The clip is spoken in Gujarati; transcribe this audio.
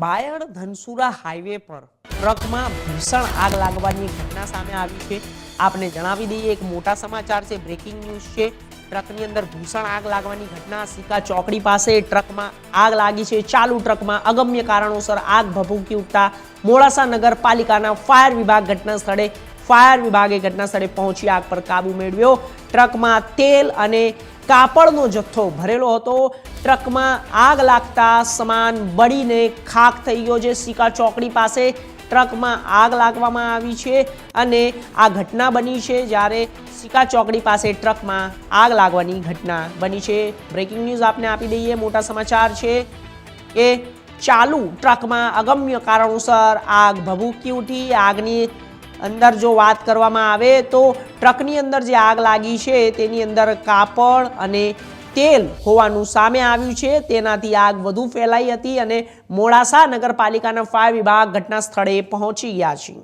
બાયડ ધનસુરા હાઈવે પર ટ્રકમાં ભીષણ આગ લાગવાની ઘટના સામે આવી છે। આપને જણાવી દઈએ, એક મોટા સમાચાર છે, બ્રેકિંગ ન્યૂઝ છે। ટ્રકની અંદર ભીષણ આગ લાગવાની ઘટના સિકા ચોકડી પાસે ટ્રકમાં આગ લાગી છે। ચાલુ ટ્રકમાં અગમ્ય કારણોસર આગ ભભૂકી ઉઠતા મોડાસા નગરપાલિકાના ફાયર વિભાગ ઘટના સ્થળે ફાયર વિભાગે ઘટના સ્થળે પહોંચી આગ પર કાબુ મેળવ્યો। ટ્રકમાં તેલ અને કાપડનો જથ્થો ભરેલો હતો। ટ્રકમાં આગ લાગતા સામાન બળીને ખાખ થઈ ગયો છે। સિકા ચોકડી પાસે ટ્રકમાં આગ લાગવામાં આવી છે અને આ ઘટના બની છે જ્યારે સિકા ચોકડી પાસે ટ્રકમાં આગ લાગવાની ઘટના બની છે। બ્રેકિંગ ન્યૂઝ આપને આપી દઈએ, મોટા સમાચાર છે કે ચાલુ ટ્રકમાં અગમ્ય કારણોસર આગ ભભૂકી ઉઠી। આગની અંદર જો વાત કરવામાં આવે તો ટ્રકની અંદર જે આગ લાગી છે તેની અંદર કાપડ અને તેલ હોવાનું સામે આવ્યું છે। તેનાથી આગ વધુ ફેલાઈ હતી અને મોડાસા નગરપાલિકાના ફાયર વિભાગ ઘટના સ્થળે પહોંચી ગયા છે।